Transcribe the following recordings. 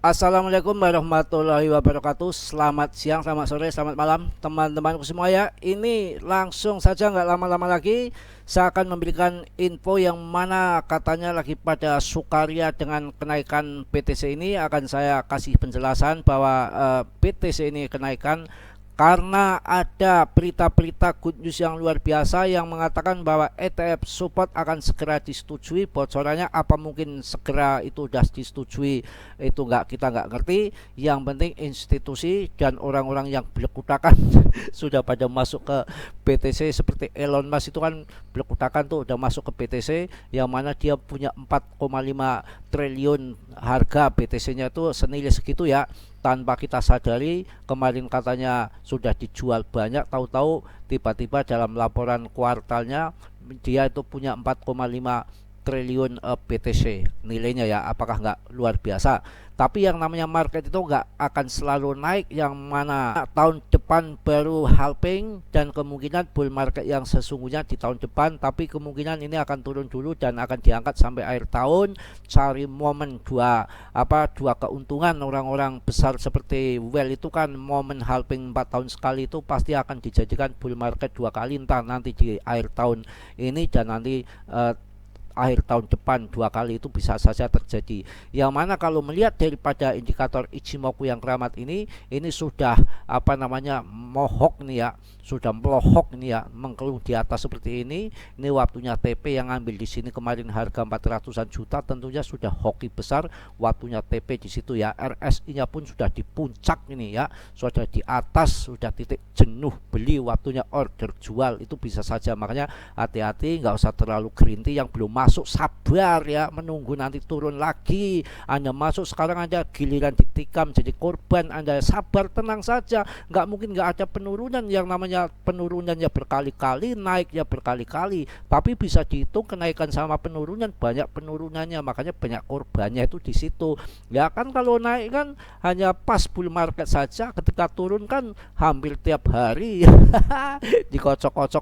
Assalamualaikum warahmatullahi wabarakatuh. Selamat siang, selamat sore, selamat malam teman-temanku semua ya. Ini langsung saja, nggak lama-lama lagi saya akan memberikan info yang mana katanya lagi pada sukaria dengan kenaikan BTC ini. Akan saya kasih penjelasan bahwa BTC ini kenaikan karena ada berita-berita good news yang luar biasa yang mengatakan bahwa ETF support akan segera disetujui. Bocorannya apa mungkin segera itu sudah disetujui, itu kita nggak ngerti. Yang penting institusi dan orang-orang yang berkutakan sudah pada masuk ke BTC. Seperti Elon Musk itu kan berkutakan tuh udah masuk ke BTC, yang mana dia punya 4,5 triliun harga BTC-nya itu senilai segitu ya. Tanpa kita sadari, kemarin katanya sudah dijual banyak, tahu-tahu tiba-tiba dalam laporan kuartalnya dia itu punya 4,5 triliun BTC nilainya ya. Apakah nggak luar biasa? Tapi yang namanya market itu nggak akan selalu naik, yang mana tahun depan baru halving dan kemungkinan bull market yang sesungguhnya di tahun depan. Tapi kemungkinan ini akan turun dulu dan akan diangkat sampai akhir tahun. Cari momen dua keuntungan orang-orang besar seperti Well itu kan momen halving 4 tahun sekali itu pasti akan dijadikan bull market 2 kali, entah nanti di akhir tahun ini dan nanti akhir tahun depan 2 kali itu bisa saja terjadi. Yang mana kalau melihat daripada indikator Ichimoku yang keramat ini sudah mohok nih ya, sudah melohok nih ya, mengkeluh di atas seperti ini. Ini waktunya TP yang ambil di sini kemarin harga 400-an juta, tentunya sudah hoki besar waktunya TP di situ ya. RSI-nya pun sudah di puncak ini ya, sudah di atas, sudah titik jenuh beli, waktunya order jual itu bisa saja. Makanya hati-hati, nggak usah terlalu gerinti. Yang belum masuk sabar ya, menunggu nanti turun lagi. Anda masuk sekarang, Anda giliran ditikam jadi korban. Anda sabar, tenang saja. Nggak mungkin nggak ada penurunan. Yang namanya penurunannya berkali-kali, naiknya berkali-kali, tapi bisa dihitung kenaikan sama penurunan, banyak penurunannya, makanya banyak korbannya itu di situ ya kan. Kalau naik kan hanya pas bull market saja, ketika turun kan hampir tiap hari dikocok-kocok.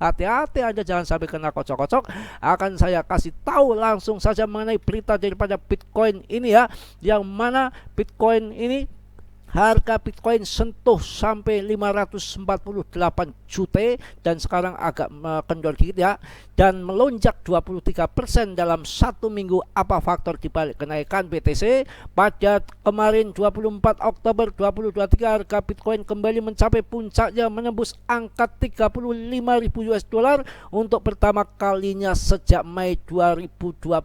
Hati-hati, Anda jangan sampai kena kocok-kocok. Akan saya kasih tahu langsung saja mengenai berita daripada Bitcoin ini ya, yang mana Bitcoin ini harga Bitcoin sentuh sampai 548 juta dan sekarang agak kendor dikit ya, dan melonjak 23% dalam 1 minggu. Apa faktor dibalik kenaikan BTC? Pada kemarin 24 Oktober 2023 harga Bitcoin kembali mencapai puncaknya, menembus angka 35.000 US dollar untuk pertama kalinya sejak Mei 2022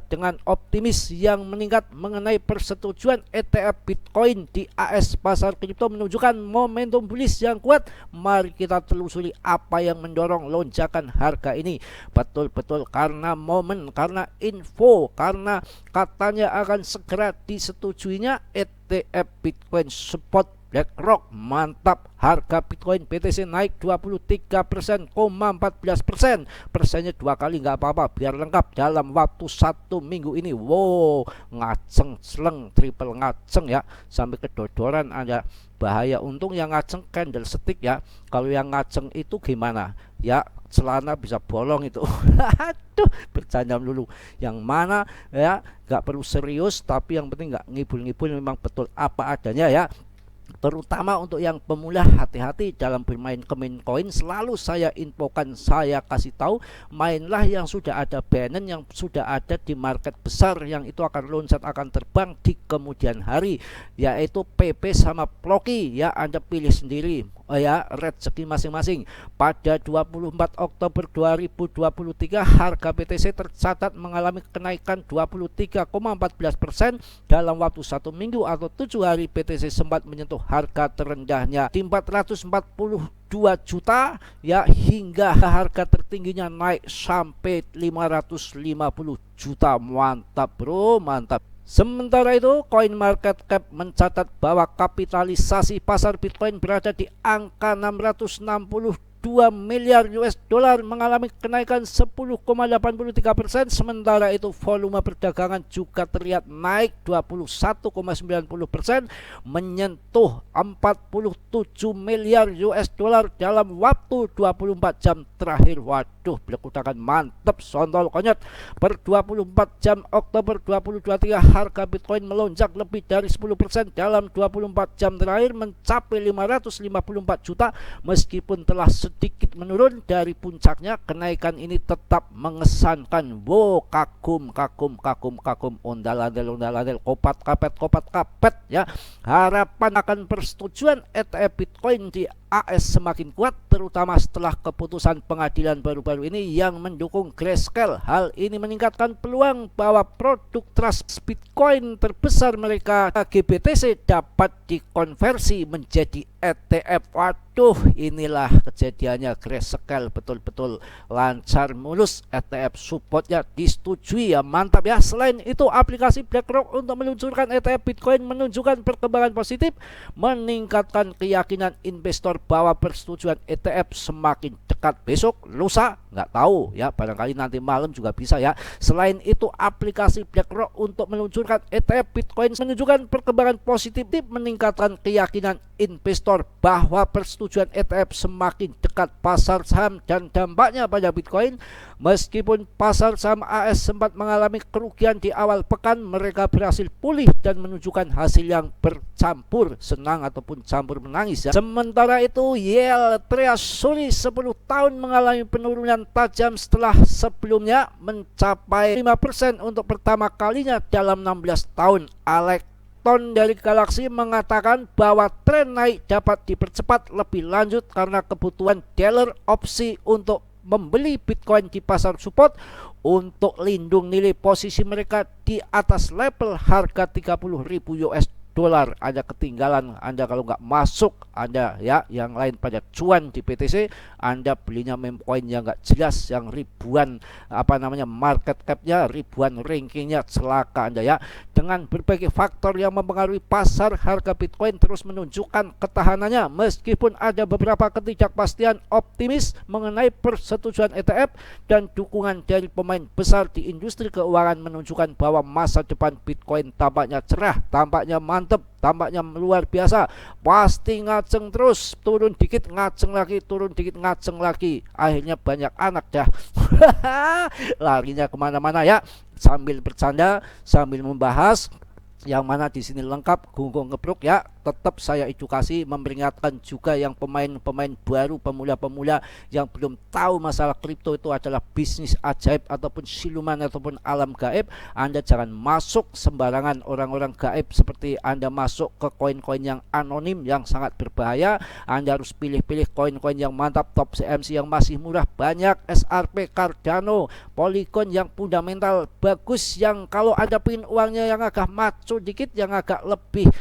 dengan optimis yang meningkat mengenai persetujuan ETF Bitcoin di AS. Pasar kripto menunjukkan momentum bullish yang kuat. Mari kita telusuri apa yang mendorong lonjakan harga ini. Betul-betul karena momen, karena info, karena katanya akan segera disetujuinya ETF Bitcoin Spot BlackRock. Mantap, harga Bitcoin BTC naik 23%, 14%. Persennya 2 kali nggak apa-apa, biar lengkap dalam waktu 1 minggu ini. Wow, ngaceng seleng, triple ngaceng ya, sampai kedodoran Anda. Bahaya, untung yang ngaceng candlestick ya. Kalau yang ngaceng itu gimana ya, celana bisa bolong itu aduh, bercanda dulu. Yang mana ya, nggak perlu serius, tapi yang penting nggak ngibul-ngibul, memang betul apa adanya ya. Terutama untuk yang pemula, hati-hati dalam bermain main koin. Selalu saya infokan, saya kasih tahu, mainlah yang sudah ada Binance, yang sudah ada di market besar, yang itu akan loncat, akan terbang di kemudian hari, yaitu PP sama Ploki ya. Anda pilih sendiri ya, rezeki masing-masing. Pada 24 Oktober 2023 harga BTC tercatat mengalami kenaikan 23,14% dalam waktu 1 minggu atau 7 hari. BTC sempat menyentuh harga terendahnya di 442 juta ya, hingga harga tertingginya naik sampai 550 juta. Mantap bro, mantap. Sementara itu, CoinMarketCap mencatat bahwa kapitalisasi pasar Bitcoin berada di angka 662 miliar US dollar, mengalami kenaikan 10,83%. Sementara itu, volume perdagangan juga terlihat naik 21,90%, menyentuh 47 miliar US dollar dalam waktu 24 jam terakhir. Waduh, Waduh, berkutakan mantep, sontol konyet. Per 24 jam Oktober 2023 harga Bitcoin melonjak lebih dari 10% dalam 24 jam terakhir mencapai 554 juta. Meskipun telah sedikit menurun dari puncaknya, kenaikan ini tetap mengesankan. Wow, kagum ondal-ondal kopat kapet ya. Harapan akan persetujuan ETF Bitcoin di AS semakin kuat, terutama setelah keputusan pengadilan baru-baru ini yang mendukung Grayscale. Hal ini meningkatkan peluang bahwa produk trust Bitcoin terbesar mereka, GBTC, dapat dikonversi menjadi ETF. Waduh, inilah kejadiannya. Grayscale betul-betul lancar mulus, ETF supportnya disetujui ya, mantap ya. Selain itu, aplikasi BlackRock untuk meluncurkan ETF Bitcoin menunjukkan perkembangan positif, meningkatkan keyakinan investor bahwa persetujuan ETF semakin dekat. Besok, lusa, nggak tahu ya, barangkali nanti malam juga bisa ya. Selain itu, aplikasi BlackRock untuk meluncurkan ETF Bitcoin menunjukkan perkembangan positif, meningkatkan keyakinan investor bahwa persetujuan ETF semakin dekat pasar saham dan dampaknya pada Bitcoin. Meskipun pasar saham AS sempat mengalami kerugian di awal pekan, mereka berhasil pulih dan menunjukkan hasil yang bercampur senang ataupun campur menangis ya. Sementara itu, Yield Treasury 10 tahun mengalami penurunan tajam setelah sebelumnya mencapai 5% untuk pertama kalinya dalam 16 tahun. Alex dari Galaxy mengatakan bahwa tren naik dapat dipercepat lebih lanjut karena kebutuhan dealer opsi untuk membeli Bitcoin di pasar support untuk lindung nilai posisi mereka di atas level harga 30.000 US dolar. Anda ketinggalan, Anda kalau nggak masuk, Anda ya yang lain pada cuan di BTC, Anda belinya meme coin yang nggak jelas, yang ribuan market capnya, ribuan rankingnya, celaka Anda ya. Dengan berbagai faktor yang mempengaruhi pasar, harga Bitcoin terus menunjukkan ketahanannya meskipun ada beberapa ketidakpastian. Optimis mengenai persetujuan ETF dan dukungan dari pemain besar di industri keuangan menunjukkan bahwa masa depan Bitcoin tampaknya cerah, tampaknya mantap, tampaknya luar biasa. Pasti ngaceng terus, turun dikit ngaceng lagi, turun dikit ngaceng lagi. Akhirnya banyak anak dah larinya kemana-mana ya. Sambil bercanda, sambil membahas yang mana di sini lengkap, gonggong ngebruk ya. Tetap saya edukasi, memperingatkan juga yang pemain-pemain baru, pemula-pemula yang belum tahu masalah kripto itu adalah bisnis ajaib ataupun siluman ataupun alam gaib. Anda jangan masuk sembarangan orang-orang gaib seperti Anda masuk ke koin-koin yang anonim yang sangat berbahaya. Anda harus pilih-pilih koin-koin yang mantap, top CMC yang masih murah, banyak SRP, Cardano, Polygon yang fundamental bagus, yang kalau Anda pingin uangnya yang agak maco dikit, yang agak lebih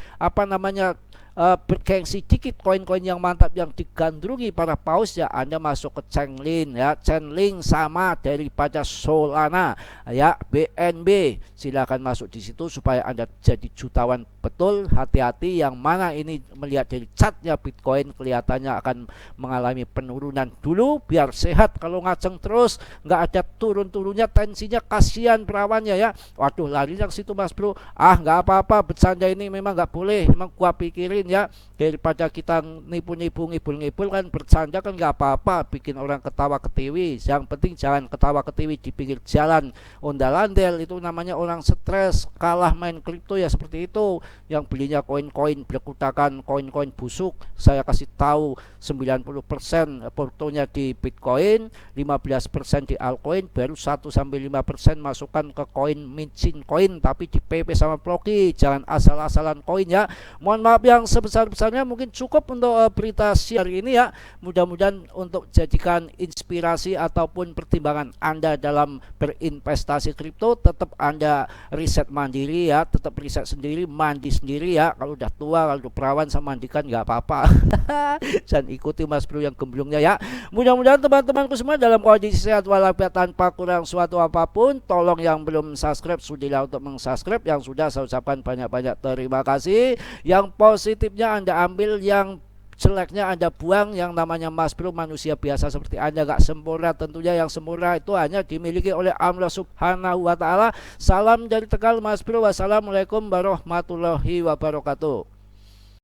bergengsi dikit, koin-koin yang mantap yang digandrungi para paus ya, Anda masuk ke Chainlink ya. Chainlink sama daripada Solana ya, BNB, silakan masuk di situ supaya Anda jadi jutawan betul. Hati-hati yang mana ini melihat dari chartnya Bitcoin kelihatannya akan mengalami penurunan dulu, biar sehat. Kalau ngaceng terus nggak ada turun-turunnya, tensinya, kasihan perawannya ya. Waduh, lari yang situ Mas Bro. Nggak apa-apa, bercanda ini memang nggak boleh, memang gua pikirin ya, daripada kita nipu-nipu, ngibul-ngibul kan, bercanda kan nggak apa-apa, bikin orang ketawa ketiwi. Yang penting jangan ketawa ketiwi di pinggir jalan, ondal-ondel, itu namanya orang stres, kalah main kripto ya seperti itu. Yang belinya koin-koin berkutakan, koin-koin busuk, saya kasih tahu 90% portonya di Bitcoin, 15% di altcoin, baru 1-5% masukkan ke koin mincin koin, tapi di PP sama Ploki. Jangan asal-asalan koin ya. Mohon maaf yang sebesar-besarnya, mungkin cukup untuk berita siang hari ini ya. Mudah-mudahan untuk jadikan inspirasi ataupun pertimbangan Anda dalam berinvestasi kripto. Tetap Anda riset mandiri ya, tetap riset sendiri, mandi sendiri ya. Kalau udah tua, kalau udah perawan sama mandikan nggak apa-apa. Dan ikuti Mas Bro yang gemblungnya ya. Mudah-mudahan teman-temanku semua dalam kondisi sehat walafiat tanpa kurang suatu apapun. Tolong yang belum subscribe, sudilah untuk meng-subscribe. Yang sudah, saya ucapkan banyak-banyak terima kasih. Yang positifnya Anda ambil, yang jeleknya Anda buang. Yang namanya Mas Bro manusia biasa seperti Anda, gak sempurna. Tentunya yang sempurna itu hanya dimiliki oleh Allah Subhanahu wa Ta'ala. Salam dari Tegal Mas Bro. Wassalamualaikum warahmatullahi wabarakatuh.